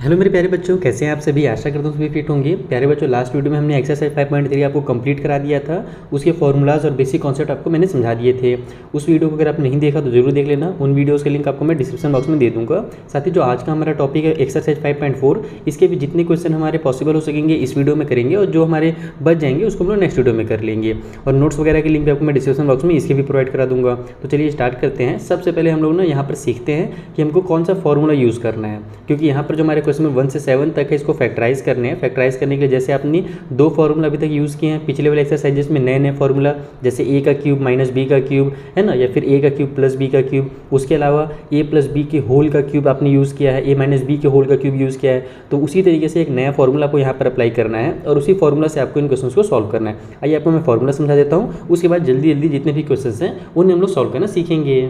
Hello मेरे प्यारे बच्चों, कैसे हैं आप सभी। आशा करता हूँ सभी फिट होंगे। प्यारे बच्चों, लास्ट वीडियो में हमने एक्सरसाइज 5.3 आपको कंप्लीट करा दिया था। उसके फॉर्मूलाज और बेसिक कॉन्सेप्ट आपको मैंने समझा दिए थे। उस वीडियो को अगर आप नहीं देखा तो जरूर देख लेना। उन वीडियोज़ के लिंक आपको मैं डिस्क्रिप्शन बॉक्स में दे दूँगा। साथ ही जो आज का हमारा टॉपिक है एक्सरसाइज 5.4, इसके भी जितने क्वेश्चन हमारे पॉसिबल हो सकेंगे इस वीडियो में करेंगे, और जो हमारे बच जाएंगे उसको हम लोग नेक्स्ट वीडियो में कर लेंगे। और नोट्स वगैरह की लिंक भी आपको मैं डिस्क्रिप्शन बॉक्स में इसके भी प्रोवाइड करा दूँगा। तो चलिए स्टार्ट करते हैं। सबसे पहले हम लोग ना यहाँ पर सीखते हैं कि हमको कौन सा फॉर्मूला यूज़ करना है, क्योंकि यहाँ पर जो हमारे क्वेश्चन में 1 से 7 तक है इसको फैक्टराइज करने हैं। फैक्टराइज करने के लिए जैसे आपने 2 फार्मूला अभी तक यूज़ किए हैं पिछले वाले एक्सरसाइजेस में, नए नए फार्मूला जैसे a का क्यूब माइनस b का क्यूब है ना, या फिर a का क्यूब प्लस b का क्यूब। उसके अलावा a प्लस b के होल का क्यूब आपने यूज़ किया है, a माइनस b के होल का क्यूब यूज़ किया है। तो उसी तरीके से एक नया फार्मूला आपको यहाँ पर अप्लाई करना है और उसी फार्मूला से आपको इन क्वेश्चन को सॉल्व करना है। आइए आपको मैं फार्मूला समझा देता हूँ, उसके बाद जल्दी जल्दी जितने भी क्वेश्चन हैं उन्हें हम लोग सॉल्व करना सीखेंगे।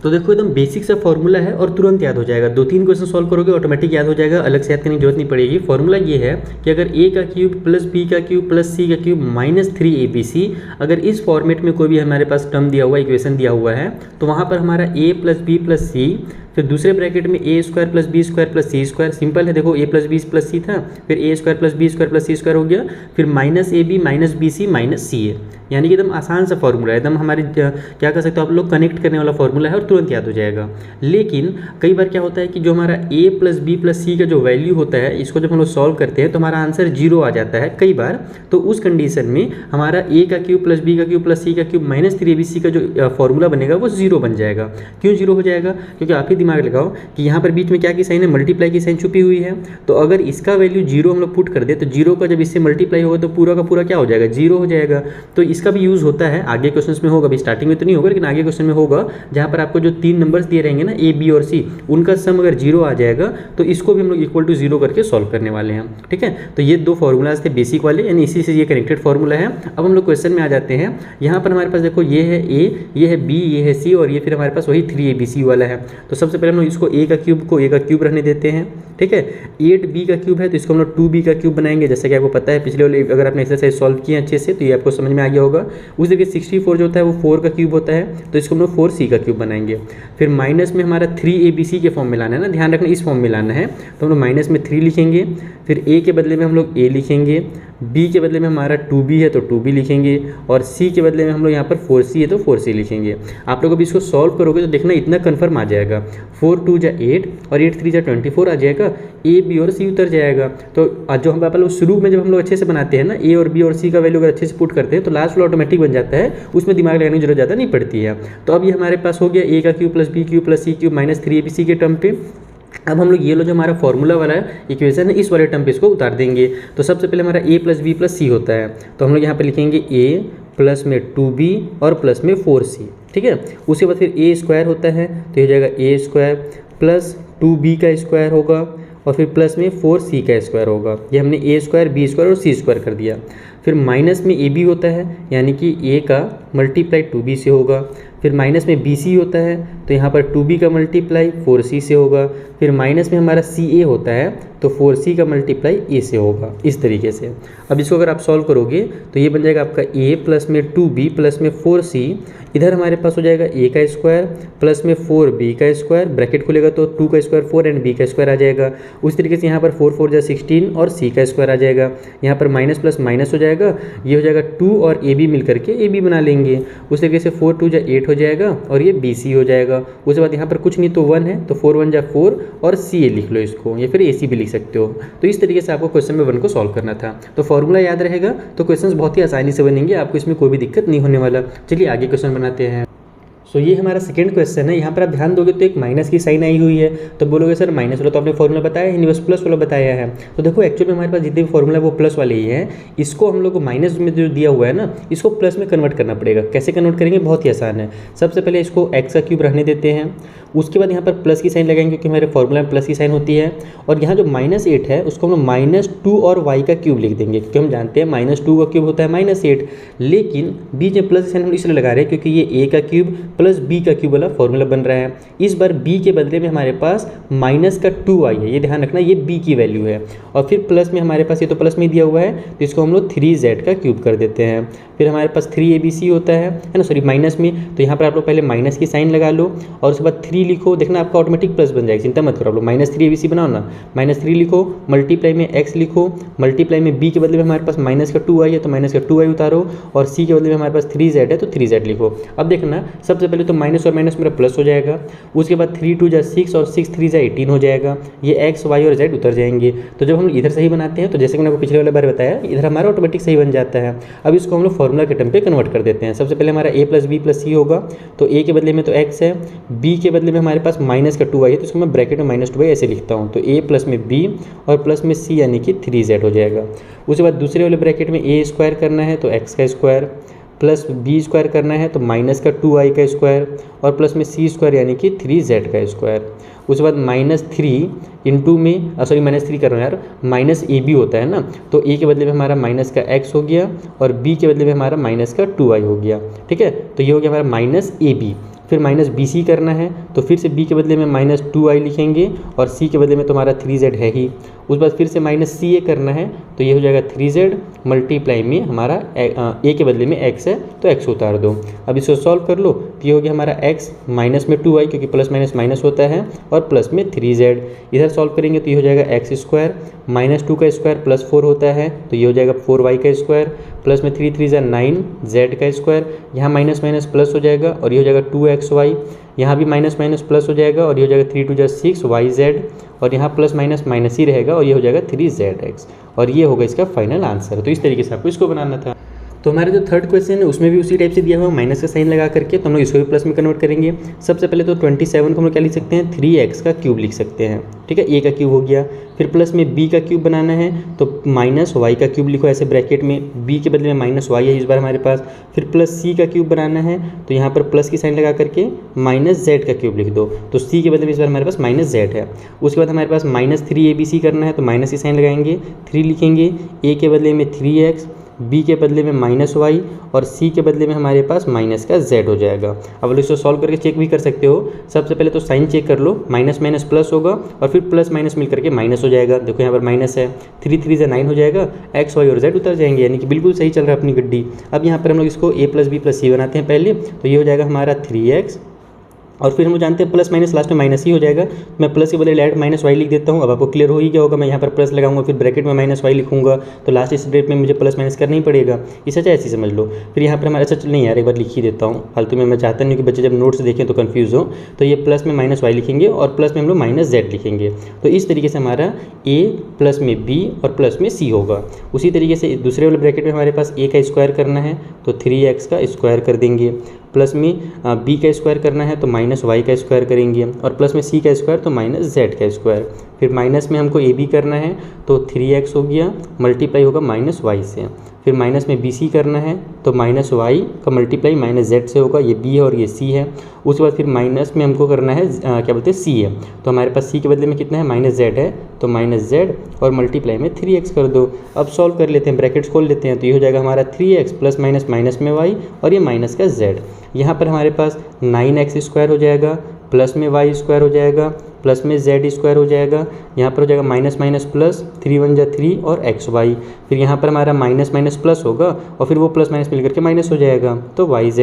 तो देखो एकदम बेसिक सा फॉर्मूला है और तुरंत याद हो जाएगा। 2-3 क्वेश्चन सॉल्व करोगे ऑटोमेटिक याद हो जाएगा, अलग से याद करने की जरूरत नहीं पड़ेगी। फॉर्मूला ये है कि अगर a का क्यूब प्लस b का क्यूब प्लस c का क्यूब माइनस 3abc, अगर इस फॉर्मेट में कोई भी हमारे पास टर्म दिया हुआ है, इक्वेशन दिया हुआ है, तो वहाँ पर हमारा a plus B plus C, फिर दूसरे ब्रैकेट में A square plus B square plus C square. Simple है, देखो a plus B plus C था, फिर A square plus B square plus C square हो गया, फिर minus A B minus B C minus C A. यानी कि एकदम आसान सा फॉर्मूला है, एकदम हमारे क्या कर सकते हो आप लोग, कनेक्ट करने वाला फॉर्मूला है और तुरंत याद हो जाएगा। लेकिन कई बार क्या होता है कि जो हमारा a प्लस बी प्लस सी का जो वैल्यू होता है, इसको जब हम लोग सॉल्व करते हैं तो हमारा आंसर 0 आ जाता है कई बार। तो उस कंडीशन में हमारा a का क्यूब प्लस बी का क्यूब प्लस सी का क्यूब माइनस 3abc का जो फॉर्मूला बनेगा वो 0 बन जाएगा। क्यों 0 हो जाएगा? क्योंकि आप ही दिमाग लगाओ कि यहाँ पर बीच में क्या की साइन है, मल्टीप्लाई की साइन छुपी हुई है। तो अगर इसका वैल्यू 0 हम लोग पुट कर दे तो 0 का जब इससे मल्टीप्लाई होगा तो पूरा का पूरा क्या हो जाएगा, 0 हो जाएगा। तो इसका भी यूज़ होता है, आगे क्वेश्चंस में होगा, अभी स्टार्टिंग में तो नहीं होगा लेकिन आगे क्वेश्चन में होगा, जहाँ पर आपको जो 3 नंबर्स दिए रहेंगे ना a b और c, उनका सम अगर 0 आ जाएगा तो इसको भी हम लोग इक्वल टू 0 करके सॉल्व करने वाले हैं। ठीक है, तो ये 2 फॉर्मूलाज थे बेसिक वाले, यानी इसी से ये कनेक्टेड फॉर्मूला है। अब हम लोग क्वेश्चन में आ जाते हैं। यहाँ पर हमारे पास देखो ये है a, ये है b, ये है c और ये फिर हमारे पास वही 3abc वाला है। तो सबसे पहले हम लोग इसको a का क्यूब को a का क्यूब रहने देते हैं। ठीक है, 8b का क्यूब है तो इसको हम लोग 2b का क्यूब बनाएंगे। जैसे कि आपको पता है पिछले वाले अगर आपने एक्सरसाइज सॉल्व किए अच्छे से तो ये आपको समझ में आ गया होगा। उस जगह 64 जो होता है वो 4 का क्यूब होता है, तो इसको हम लोग 4c का क्यूब बनाएंगे। फिर माइनस में हमारा 3abc के फॉर्म में लाना है ना, ध्यान रखना इस फॉर्म में लाना है। तो हम लोग माइनस में 3 लिखेंगे, फिर a के बदले में हम लोग a लिखेंगे, b के बदले में हमारा 2b है तो 2b लिखेंगे, और c के बदले में हम लोग यहाँ पर 4c है तो 4c लिखेंगे। आप लोग अभी इसको सॉल्व करोगे तो देखना इतना कन्फर्म आ जाएगा, 4 2 जा 8 और 8 3 जा 24 आ जाएगा, a b और c उतर जाएगा। तो जो हम लोग शुरू में जब हम लोग अच्छे से बनाते हैं ना, a और b और c का वैल्यू अगर अच्छे से पुट करते हैं तो लास्ट वाला ऑटोमेटिक बन जाता है, उसमें दिमाग लगाने की जरूरत ज़्यादा नहीं पड़ती है। तो अब ये हमारे पास हो गया a का cube plus b cube plus c cube minus 3abc के टर्म पे। अब हम लोग ये लो जो हमारा फॉर्मूला वाला इक्वेशन है इस वाले टर्म पे इसको उतार देंगे। तो सबसे पहले हमारा a प्लस बी प्लस सी होता है, तो हम लोग यहाँ पे लिखेंगे a प्लस में 2b और प्लस में 4c। ठीक है, उसके बाद फिर a स्क्वायर होता है तो ये हो जाएगा a स्क्वायर प्लस 2b का स्क्वायर होगा और फिर प्लस में 4c का स्क्वायर होगा। ये हमने a स्क्वायर b स्क्वायर और c स्क्वायर कर दिया। फिर माइनस में ab होता है, यानी कि a का मल्टीप्लाई 2b से होगा। फिर माइनस में bc होता है तो यहाँ पर 2b का मल्टीप्लाई 4c से होगा। फिर माइनस में हमारा ca होता है तो 4c का मल्टीप्लाई a से होगा, इस तरीके से। अब इसको अगर आप सॉल्व करोगे तो ये बन जाएगा आपका a प्लस में 2b प्लस में 4c, इधर हमारे पास हो जाएगा a का स्क्वायर प्लस में 4b का स्क्वायर, ब्रैकेट खुलेगा तो 2 का स्क्वायर 4 एंड b का स्क्वायर आ जाएगा। उस तरीके से यहाँ पर 4 4 जा 16 और c का स्क्वायर आ जाएगा। यहाँ पर माइनस प्लस माइनस हो जाएगा, ये हो जाएगा 2 और ab मिल करके ab बना लेंगे। उस तरीके से 4 2 जा 8 हो जाएगा और ये bc हो जाएगा। उसके बाद यहाँ पर कुछ नहीं तो 1 है तो 4 1 जा 4 और ca लिख लो इसको, या फिर ac भी लिख सकते हो। तो इस तरीके से आपको क्वेश्चन में 1 को सॉल्व करना था। तो फॉर्मूला याद रहेगा तो क्वेश्चंस बहुत ही आसानी से बनेंगे, आपको इसमें कोई भी दिक्कत नहीं होने वाला। चलिए आगे क्वेश्चन बनाते हैं। सो ये हमारा सेकंड क्वेश्चन है। यहाँ पर आप ध्यान दोगे तो एक माइनस की साइन आई हुई है, तो बोलोगे सर माइनस वाला तो आपने फॉर्मूला बताया है, बस प्लस वाला बताया है। तो देखो एक्चुअली हमारे पास जितने भी फॉर्मूला वो प्लस वाले ही हैं, इसको हम लोग को माइनस में जो दिया हुआ है ना इसको प्लस में कन्वर्ट करना पड़ेगा। कैसे कन्वर्ट करेंगे, बहुत ही आसान है। सबसे पहले इसको एक्स का क्यूब रहने देते हैं, उसके बाद यहाँ पर प्लस की साइन लगाएंगे क्योंकि हमारे फॉर्मूला में प्लस की साइन होती है, और यहाँ जो -8 है उसको हम लोग -2 और y का क्यूब लिख देंगे, क्योंकि हम जानते हैं -2 का क्यूब होता है -8। लेकिन बीच में प्लस की साइन हम इसलिए लगा रहे हैं क्योंकि ये a का क्यूब प्लस b का क्यूब वाला फॉर्मूला बन रहा है। इस बार b के बदले में हमारे पास -2y है, ये ध्यान रखना, ये b की वैल्यू है। और फिर प्लस में हमारे पास ये तो प्लस में दिया हुआ है तो इसको हम लोग 3z का क्यूब कर देते हैं। फिर हमारे पास 3abc होता है ना, सॉरी माइनस में, तो यहाँ पर आप लोग पहले माइनस की साइन लगा लो और उसके बाद 3 लिखो, देखना आपका ऑटोमेटिक प्लस बन जाएगा, चिंता मत करो आप लोग। -3 ABC बनाओ ना, -3 लिखो, मल्टीप्लाई में x लिखो, मल्टीप्लाई में b के बदले में हमारे पास माइनस का 2i है तो माइनस का 2i उतारो, और c के बदले में हमारे पास 3z है तो 3z लिखो। अब देखना सबसे पहले तो माइनस और माइनस मेरा प्लस हो जाएगा, उसके बाद 3 2 जा 6 और 6 3 जा 18 हो जाएगा, ये x y और z उतर जाएंगे। तो जब हम इधर सही बनाते हैं तो जैसे कि मैंने आपको पिछले वाले बार बताया, इधर हमारा ऑटोमेटिक सही बन जाता है। अब इसको हम लोग फॉर्मूला के टर्म पे कन्वर्ट कर देते हैं। सबसे पहले हमारा a + b + c होगा, तो a के बदले में तो x है, b के बदले में हमारे पास माइनस का 2i है तो इसको मैं ब्रैकेट में -2i ऐसे लिखता हूँ, तो a प्लस में b और प्लस में c यानी कि 3z हो जाएगा। उसके बाद दूसरे वाले ब्रैकेट में a स्क्वायर करना है तो x का स्क्वायर, प्लस b स्क्वायर करना है तो माइनस का 2i का स्क्वायर, और प्लस में c स्क्वायर यानी कि 3z का स्क्वायर। उसके बाद -3 इंटू में सॉरी -3 कर रहा हूँ यार, -ab होता है ना, तो a के बदले में हमारा माइनस का x हो गया और b के बदले में हमारा माइनस का 2i हो गया। ठीक है, तो ये हो गया हमारा -ab। फिर -bc करना है तो फिर से b के बदले में -2i लिखेंगे और c के बदले में तो हमारा 3z है ही। उसके बाद फिर से -ca करना है तो ये हो जाएगा 3z मल्टीप्लाई में हमारा a के बदले में x है तो x उतार दो। अब इसको सॉल्व कर लो तो ये हो गया हमारा x माइनस में 2i क्योंकि प्लस माइनस माइनस होता है और प्लस में 3z। इधर सॉल्व करेंगे तो ये हो जाएगा x स्क्वायर, -2 का स्क्वायर +4 होता है तो ये हो जाएगा 4y का स्क्वायर, प्लस में 3 3 9 z का स्क्वायर, यहाँ माइनस माइनस प्लस हो जाएगा और ये हो जाएगा 2xy, यहाँ भी माइनस माइनस प्लस हो जाएगा और ये हो जाएगा 3 2 6yz, और यहाँ प्लस माइनस माइनस ही रहेगा और ये हो जाएगा 3zx, और ये होगा इसका फाइनल आंसर। तो इस तरीके से आपको इसको बनाना था। तो हमारा जो थर्ड क्वेश्चन है उसमें भी उसी टाइप से दिया हुआ माइनस का साइन लगा करके, तो हम लोग इसको भी प्लस में कन्वर्ट करेंगे। सबसे पहले तो 27 को हम लोग क्या लिख सकते हैं, 3x का क्यूब लिख सकते हैं। ठीक है, a का क्यूब हो गया। फिर प्लस में b का क्यूब बनाना है तो -y का क्यूब लिखो ऐसे ब्रैकेट में, b के बदले में -y है इस बार हमारे पास। फिर प्लस c का क्यूब बनाना है तो यहाँ पर प्लस की साइन लगा करके -z का क्यूब लिख दो, तो c के बदले में इस बार हमारे पास -z है। उसके बाद हमारे पास -3abc करना है तो माइनस की साइन लगाएंगे, 3 लिखेंगे, a के बदले में 3x, b के बदले में -y और c के बदले में हमारे पास माइनस का z हो जाएगा। अब लोग इसको सॉल्व करके चेक भी कर सकते हो। सबसे पहले तो साइन चेक कर लो, माइनस माइनस प्लस होगा और फिर प्लस माइनस मिल करके माइनस हो जाएगा। देखो यहाँ पर माइनस है, 3 3 से 9 हो जाएगा, x y और z उतर जाएंगे, यानी कि बिल्कुल सही चल रहा है अपनी गड्डी। अब यहाँ पर हम लोग इसको a + b + c बनाते हैं पहले, तो ये हो जाएगा हमारा 3x, और फिर हम लोग जानते हैं प्लस माइनस लास्ट में माइनस ही हो जाएगा। मैं प्लस के बदले ऐड -y लिख देता हूँ। अब आपको क्लियर हो ही गया होगा, मैं यहाँ पर प्लस लगाऊंगा फिर ब्रैकेट में -y लिखूंगा, तो लास्ट इस स्टेप में मुझे प्लस माइनस करना ही पड़ेगा। इसे चाहे ऐसे समझ लो। फिर यहाँ पर हमारा अच्छा नहीं यार, एक बार लिख ही देता हूँ फालतू में, मैं चाहता नहीं कि बच्चे जब नोट्स देखें तो कन्फ्यूज़ हो। तो ये प्लस में -y लिखेंगे और प्लस में हम लोग -z लिखेंगे। तो इस तरीके से हमारा a प्लस में b और प्लस में c होगा। उसी तरीके से दूसरे वाले ब्रैकेट में हमारे पास a का स्क्वायर करना है तो 3x का स्क्वायर कर देंगे, प्लस में b का स्क्वायर करना है तो -y का स्क्वायर करेंगे, और प्लस में c का स्क्वायर तो -z का स्क्वायर। फिर माइनस में हमको ab करना है तो 3x हो गया, मल्टीप्लाई होगा -y से। फिर माइनस में bc करना है तो -y का मल्टीप्लाई -z से होगा, ये b है और ये c है। उसके बाद फिर माइनस में हमको करना है क्या बोलते हैं c है, तो हमारे पास c के बदले में कितना है -z है, तो -z और मल्टीप्लाई में 3x कर दो। अब सॉल्व कर लेते हैं, ब्रैकेट्स खोल लेते हैं, तो ये हो जाएगा हमारा 3x प्लस माइनस माइनस में y और ये माइनस का z। यहाँ पर हमारे पास 9x स्क्वायर हो जाएगा, प्लस में y स्क्वायर हो जाएगा, प्लस में z स्क्वायर हो जाएगा। यहाँ पर हो जाएगा माइनस माइनस प्लस, 3 1 जा 3 और xy। फिर यहाँ पर हमारा माइनस माइनस प्लस होगा और फिर वो प्लस माइनस मिलकर के माइनस हो जाएगा तो yz।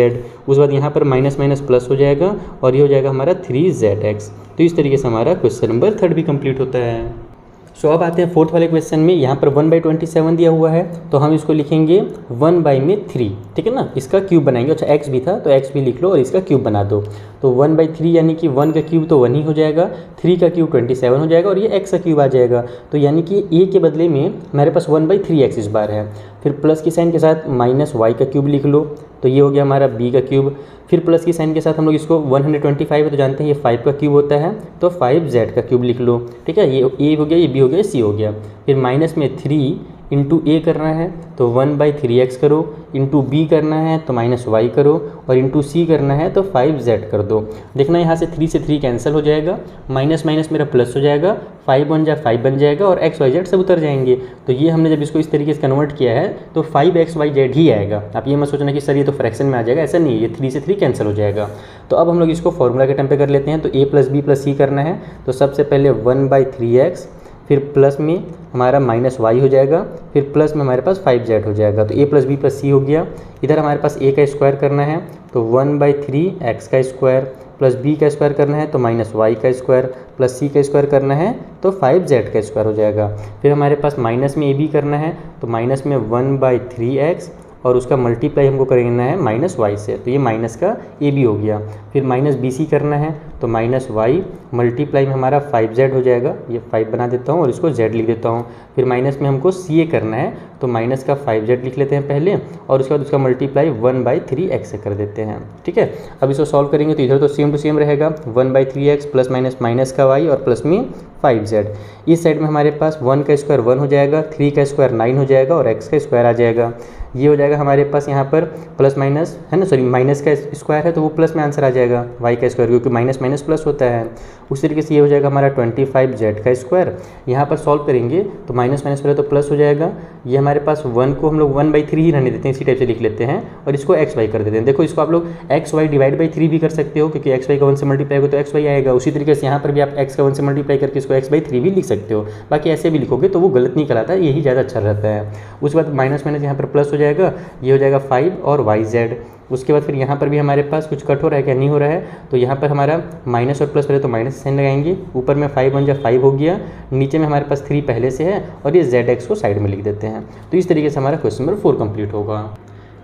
उसके बाद यहाँ पर माइनस माइनस प्लस हो जाएगा और ये हो जाएगा हमारा 3zx। तो इस तरीके से हमारा क्वेश्चन नंबर 3 भी कंप्लीट होता है। सो अब आते हैं फोर्थ वाले क्वेश्चन में। यहाँ पर 1/27 दिया हुआ है तो हम इसको लिखेंगे 1/3, ठीक है ना। इसका क्यूब बनाएंगे, अच्छा x भी था तो x भी लिख लो और इसका क्यूब बना दो। तो 1/3 यानी कि 1 का क्यूब तो 1 ही हो जाएगा, 3 का क्यूब 27 हो जाएगा और ये x का क्यूब आ जाएगा। तो यानी कि a के बदले में हमारे पास 1/3x इस बार है। फिर प्लस की साइन के साथ -y का क्यूब लिख लो तो ये हो गया हमारा b का क्यूब। फिर प्लस की साइन के साथ हम लोग इसको 125 है तो जानते हैं ये 5 का क्यूब होता है तो 5z का क्यूब लिख लो, ठीक है। ये a हो गया, ये b हो गया, c हो गया। फिर माइनस में 3 इंटू a करना है तो 1/3x करो, इंटू b करना है तो -y करो और इंटू c करना है तो 5z कर दो। देखना यहाँ से 3 से 3 कैंसिल हो जाएगा, माइनस माइनस मेरा प्लस हो जाएगा, 5 1 जा 5 बन जाएगा और x y z सब उतर जाएंगे। तो ये हमने जब इसको इस तरीके से कन्वर्ट किया है तो 5xyz ही आएगा। आप ये मत सोचना कि सर ये तो फ्रैक्शन में आ जाएगा, ऐसा नहीं, ये 3 से 3 कैंसिल हो जाएगा। तो अब हम लोग इसको फॉर्मूला के टाइम पे कर लेते हैं। तो a + b + c करना है तो सबसे पहले 1/3x, फिर प्लस में हमारा -y हो जाएगा, फिर प्लस में हमारे पास 5z हो जाएगा। तो a + b + c हो गया। इधर हमारे पास a का स्क्वायर करना है तो 1/3x का स्क्वायर प्लस बी का स्क्वायर करना है तो माइनस वाई का स्क्वायर, प्लस सी का स्क्वायर करना है तो 5z का स्क्वायर हो जाएगा। फिर हमारे पास माइनस में ए बी करना है तो माइनस में 1/3x और उसका मल्टीप्लाई हमको करना है माइनस वाई से, तो ये माइनस का ए बी हो गया। फिर माइनस बी सी करना है तो माइनस वाई मल्टीप्लाई में हमारा 5z हो जाएगा, ये 5 बना देता हूँ और इसको z लिख देता हूँ। फिर माइनस में हमको सी ए करना है तो माइनस का 5z लिख लेते हैं पहले और उसके बाद उसका मल्टीप्लाई 1/3x से कर देते हैं। ठीक है, अब इसको सॉल्व करेंगे तो इधर तो सेम टू सेम रहेगा, 1/3x प्लस माइनस माइनस का y और प्लस में 5z। इस साइड में हमारे पास 1 का स्क्वायर 1 हो जाएगा, 3 का स्क्वायर 9 हो जाएगा और x का स्क्वायर आ जाएगा। ये हो जाएगा हमारे पास यहाँ पर प्लस माइनस है ना, सॉरी माइनस का स्क्वायर है तो वो प्लस में आंसर आ जाएगा y का स्क्वायर, क्योंकि माइनस माइनस प्लस होता है। उस तरीके से ये हो जाएगा हमारा 25z का स्क्वायर। यहाँ पर सॉल्व करेंगे तो माइनस माइनस पहले तो प्लस हो जाएगा, ये हमारे पास 1 को हम लोग 1/3 ही रहने देते हैं, इसी टाइप से लिख लेते हैं और इसको xy कर देते हैं। देखो इसको आप लोग xy डिवाइड बाई 3 भी कर सकते हो, क्योंकि xy का 1 से मल्टीप्लाई होगा तो xy आएगा। उसी तरीके से यहाँ पर भी आप x का 1 से मल्टीप्लाई करके इसको x/3 भी लिख सकते हो। बाकी ऐसे भी लिखोगे तो वो गलत नहीं कहलाता, यही ज़्यादा अच्छा रहता है। उसके बाद माइनस माइनस यहाँ पर प्लस हो जाएगा, ये हो जाएगा 5 और yz। उसके बाद फिर यहाँ पर भी हमारे पास कुछ कट हो रहा है क्या, नहीं हो रहा है, तो यहाँ पर हमारा माइनस और प्लस पहले तो माइनस साइन लगाएंगे, ऊपर में 5 1 5 हो गया, नीचे में हमारे पास 3 पहले से है और ये zx को साइड में लिख देते हैं। तो इस तरीके से हमारा क्वेश्चन नंबर 4 कंप्लीट होगा।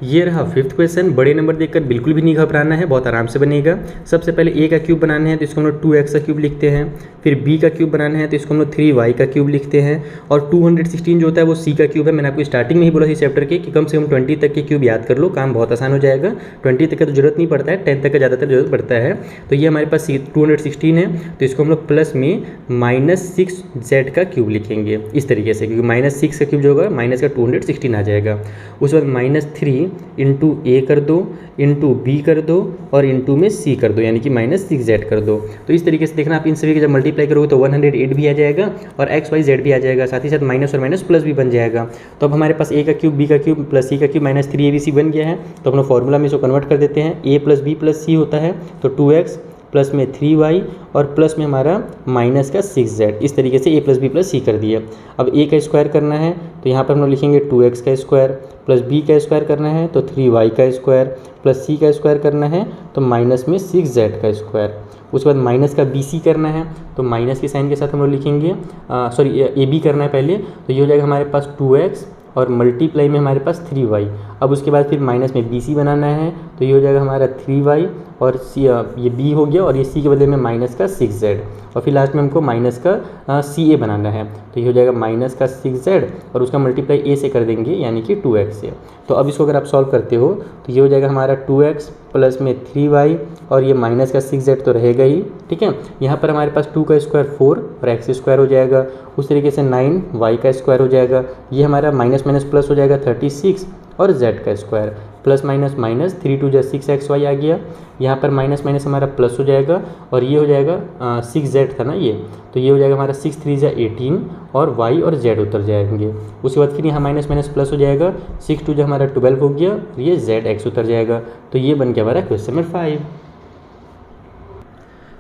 ये रहा 5th क्वेश्चन। बड़े नंबर देखकर बिल्कुल भी नहीं घबराना है, बहुत आराम से बनेगा। सबसे पहले a का क्यूब बनाना है तो इसको हम लोग 2x का क्यूब लिखते हैं। फिर b का क्यूब बनाना है तो इसको हम लोग 3y का क्यूब लिखते हैं। और 216 जो होता है वो c का क्यूब है। मैंने आपको स्टार्टिंग में ही बोला था इस चैप्टर के कि कम से कम 20 तक के क्यूब याद कर लो, काम बहुत आसान हो जाएगा। 20 तक का तो जरूरत नहीं पड़ता है, 10 तक का ज़्यादातर जरूरत पड़ता है। तो ये हमारे पास 216 है तो इसको हम लोग प्लस में -6z का क्यूब लिखेंगे इस तरीके से, क्योंकि -6 का क्यूब जो होगा माइनस का 216 आ जाएगा। उसके बाद -3 इंटू ए कर दो, इंटू बी कर दो और इंटू में सी कर दो, यानी कि -6z कर दो। तो इस तरीके से देखना आप इन सभी के जब मल्टीप्लाई करोगे तो 108 भी आ जाएगा और x y z भी आ जाएगा, साथ ही साथ माइनस और माइनस प्लस भी बन जाएगा। तो अब हमारे पास a का क्यूब, b का क्यूब प्लस c का क्यूब -3abc बन गया है। तो हम लोग फॉर्मूला में इसको कन्वर्ट कर देते हैं, a plus b plus c होता है तो 2x प्लस में 3y और प्लस में हमारा माइनस का 6z। इस तरीके से a प्लस बी प्लस सी कर दिए। अब a का स्क्वायर करना है तो यहाँ पर हम लोग लिखेंगे 2x का स्क्वायर, प्लस b का स्क्वायर करना है तो 3y का स्क्वायर, प्लस c का स्क्वायर करना है तो माइनस में 6z का स्क्वायर। उसके बाद माइनस का bc करना है तो माइनस के साइन के साथ हम लोग लिखेंगे, सॉरी ab करना है पहले, तो ये हो जाएगा हमारे पास 2x और मल्टीप्लाई में हमारे पास 3y। अब उसके बाद फिर माइनस में bc बनाना है तो ये हो जाएगा हमारा 3y और c, ये b हो गया और ये c के बदले में माइनस का 6z और फिर लास्ट में हमको माइनस का ca बनाना है तो ये हो जाएगा माइनस का 6z और उसका मल्टीप्लाई a से कर देंगे यानी कि 2x से। तो अब इसको अगर आप सॉल्व करते हो तो ये हो जाएगा हमारा 2x प्लस में 3y और ये माइनस का 6z तो रहेगा ही। ठीक है, यहाँ पर हमारे पास 2 का स्क्वायर 4 और x स्क्वायर हो जाएगा। उस तरीके से 9y का स्क्वायर हो जाएगा, ये हमारा माइनस माइनस प्लस हो जाएगा 36 और z का square plus minus minus 3 2 6xy आ गया। यहाँ पर माइनस माइनस हमारा प्लस हो जाएगा और ये हो जाएगा 6z था ना ये, तो ये हो जाएगा हमारा 6 3 18 और y और z उतर जाएंगे। उसके बाद फिर यहाँ माइनस माइनस प्लस हो जाएगा, 6 2 हमारा 12 हो गया और ये zx उतर जाएगा। तो ये बन गया हमारा क्वेश्चन नंबर 5।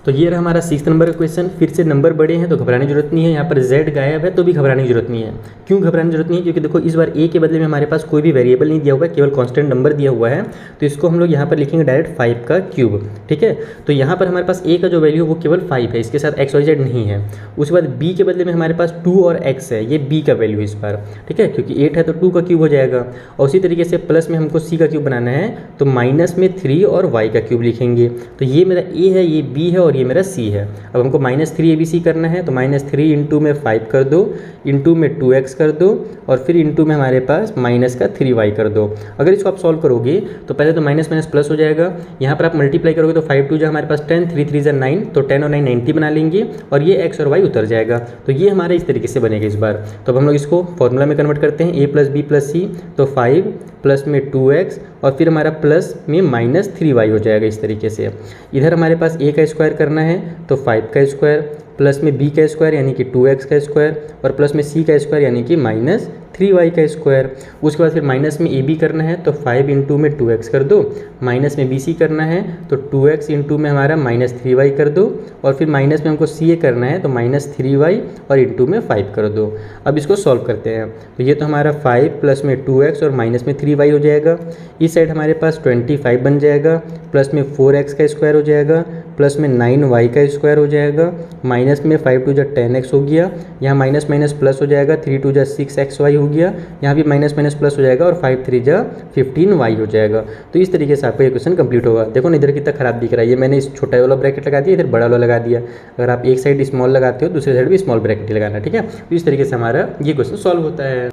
तो ये रहा हमारा 6th नंबर का क्वेश्चन। फिर से नंबर बड़े हैं तो घबराने की जरूरत नहीं है, यहाँ पर z गायब है तो भी घबराने की जरूरत नहीं है। क्यों घबराने की जरूरत नहीं है, क्योंकि देखो इस बार a के बदले में हमारे पास कोई भी वेरिएबल नहीं दिया हुआ है, केवल कांस्टेंट नंबर दिया हुआ है। तो इसको हम लोग यहाँ पर लिखेंगे डायरेक्ट 5 का क्यूब। ठीक है, तो यहाँ पर हमारे पास a का जो वैल्यू है वो केवल 5 है, इसके साथ x y z नहीं है। उसके बाद b के बदले में हमारे पास 2 और x है, ये b का वैल्यू इस बार। ठीक है, क्योंकि 8 है तो 2 का क्यूब हो जाएगा। और उसी तरीके से प्लस में हमको c का क्यूब बनाना है तो माइनस में 3 और y का क्यूब लिखेंगे। तो ये मेरा a है, ये b है और ये मेरा c है। अब हमको -3 abc करना है तो -3 इंटू में 5 कर दो, इंटू में 2x कर दो और फिर इंटू में हमारे पास माइनस का 3y कर दो। अगर इसको आप सॉल्व करोगे तो पहले तो माइनस माइनस प्लस हो जाएगा, यहाँ पर आप मल्टीप्लाई करोगे तो 5 2 हमारे पास 10, 3 3 9, तो 10 और 9 90 बना लेंगे और ये x और y उतर जाएगा। तो ये हमारा इस तरीके से बनेगा इस बार। तो अब हम लोग इसको फॉर्मूला में कन्वर्ट करते हैं, a प्लस बी प्लस सी, तो 5 प्लस में 2x और फिर हमारा प्लस में -3y हो जाएगा इस तरीके से। इधर हमारे पास a का स्क्वायर करना है तो 5 का स्क्वायर प्लस में b का स्क्वायर यानी कि 2x का स्क्वायर और प्लस में c का स्क्वायर यानी कि -3y का स्क्वायर। उसके बाद फिर माइनस में ab करना है तो 5 इंटू में 2x कर दो, माइनस में bc करना है तो 2x इंटू में हमारा -3y कर दो और फिर माइनस में हमको ca करना है तो -3y और इंटू में 5 कर दो। अब इसको सॉल्व करते हैं तो ये तो हमारा 5 प्लस में 2x और माइनस में 3y हो जाएगा। इस साइड हमारे पास 25 बन जाएगा, प्लस में 4x का स्क्वायर हो जाएगा, प्लस में 9y का स्क्वायर हो जाएगा, माइनस में 5 टू जा 10x हो गया, यहाँ माइनस माइनस प्लस हो जाएगा, 3 टू जा 6xy हो गया, यहाँ भी माइनस माइनस प्लस हो जाएगा और 5 3 जा 15y हो जाएगा। तो इस तरीके से आपका ये क्वेश्चन कंप्लीट होगा। देखो ना इधर कितना खराब दिख रहा है, ये मैंने इस छोटा वाला ब्रैकेट लगा दिया, इधर बड़ा वाला लगा दिया। अगर आप एक साइड स्मॉल लगाते हो दूसरी साइड भी स्मॉल ब्रैकेट लगाना, ठीक है। तो इस तरीके से हमारा ये क्वेश्चन सॉल्व होता है।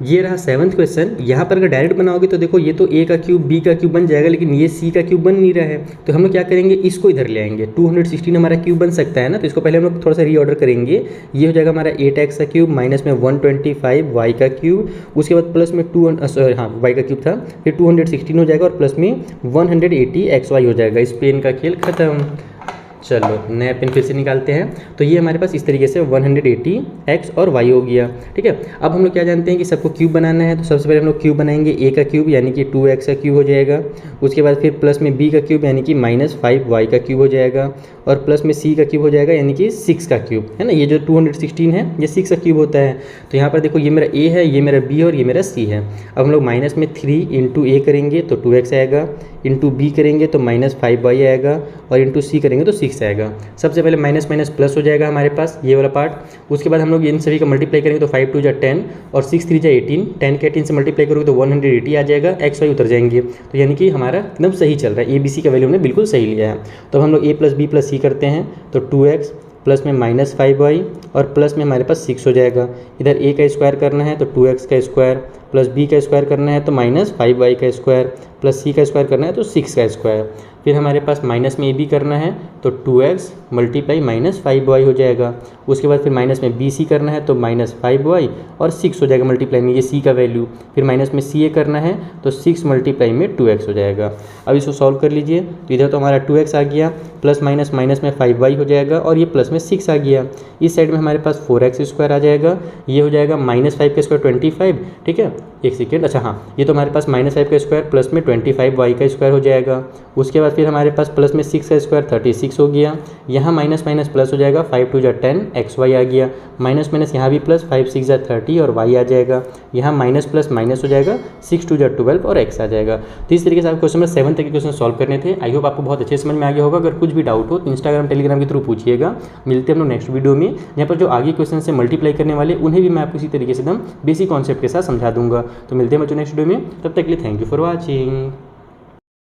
ये रहा 7th क्वेश्चन। यहाँ पर अगर डायरेक्ट बनाओगे तो देखो ये तो a का क्यूब b का क्यूब बन जाएगा, लेकिन ये c का क्यूब बन नहीं रहा है। तो हम लोग क्या करेंगे, इसको इधर ले आएंगे। 216 हमारा क्यूब बन सकता है ना, तो इसको पहले हम लोग थोड़ा सा रीऑर्डर करेंगे। ये हो जाएगा हमारा 8x का क्यूब माइनस में 125y का क्यूब, उसके बाद प्लस में y का क्यूब था, फिर 216 हो जाएगा और प्लस में 180xy हो जाएगा। इस पेन का खेल खत्म। चलो नया पेन फिर से निकालते हैं। तो ये हमारे पास इस तरीके से 180x और y हो गया, ठीक है। अब हम लोग क्या जानते हैं कि सबको क्यूब बनाना है, तो सबसे पहले हम लोग क्यूब बनाएंगे। a का क्यूब यानी कि 2x का क्यूब हो जाएगा, उसके बाद फिर प्लस में b का क्यूब यानी कि -5y का क्यूब हो जाएगा, और प्लस में c का क्यूब हो जाएगा यानी कि 6 का क्यूब, है ना। ये जो 216 है ये 6 का क्यूब होता है। तो यहाँ पर देखो ये मेरा a है, ये मेरा b है और ये मेरा c है। अब हम लोग माइनस में 3 इंटू a करेंगे तो 2x आएगा, इंटू b करेंगे तो -5y आएगा, और इंटू c करेंगे तो 6 आएगा। सबसे पहले माइनस माइनस प्लस हो जाएगा हमारे पास ये वाला पार्ट। उसके बाद हम लोग इन सभी का मल्टीप्लाई करेंगे तो 5 2 जा 10 और 6 3 जा 18। 10 के 18 से मल्टीप्लाई करोगे तो 180 आ जाएगा, xy उतर जाएंगे। तो यानी कि हमारा एकदम सही चल रहा है, ABC का वैल्यू हमने बिल्कुल सही लिया है। तो हम लोग a plus b plus c करते हैं तो 2x प्लस में -5y और प्लस में हमारे पास 6 हो जाएगा। इधर a का स्क्वायर करना है तो 2x का स्क्वायर, प्लस b का स्क्वायर करना है तो -5y का स्क्वायर, प्लस c का स्क्वायर करना है तो 6 का स्क्वायर। फिर हमारे पास माइनस में ab करना है तो 2x मल्टीप्लाई -5y हो जाएगा। उसके बाद फिर माइनस में bc करना है तो -5y और 6 हो जाएगा मल्टीप्लाई में ये c का वैल्यू। फिर माइनस में ca करना है तो 6 मल्टीप्लाई में 2x हो जाएगा। अब इसको सॉल्व कर लीजिए। तो इधर तो हमारा 2x आ गया, प्लस माइनस माइनस में 5y हो जाएगा और ये प्लस में 6 आ गया। इस साइड में हमारे पास 4x स्क्वायर आ जाएगा, ये हो जाएगा -5 का स्क्वायर 25, ठीक है। एक सेकेंड, अच्छा हाँ, ये तो हमारे पास -5 का स्क्वायर प्लस में 25y का स्क्वायर हो जाएगा। उसके बाद फिर हमारे पास प्लस में 6 का स्क्वायर 36 हो गया। यहाँ माइनस माइनस प्लस हो जाएगा, 5 2 जा 10 xy आ गया, माइनस माइनस यहाँ भी प्लस 5 6 जा 30 और y आ जाएगा। यहाँ माइनस प्लस माइनस हो जाएगा, 6 2 जा 12 और x आ जाएगा। तो इस तरीके से आप क्वेश्चन नंबर 7 तक के क्वेश्चन सॉल्व करने थे। आई होप आपको बहुत अच्छे समझ में आ गया होगा। अगर कुछ भी डाउट हो तो इंस्टाग्राम टेलीग्राम के थ्रू पूछिएगा। मिलते हैं हम लोग नेक्स्ट वीडियो में, जहाँ पर जो आगे क्वेश्चन से मल्टीप्लाई करने वाले उन्हें भी मैं आपको इसी तरीके से एकदम बेसिक कॉन्सेप्ट के साथ समझा दूंगा। तो मिलते हैं बच्चों नेक्स्ट वीडियो में, तब तक के लिए थैंक यू फॉर वॉचिंग।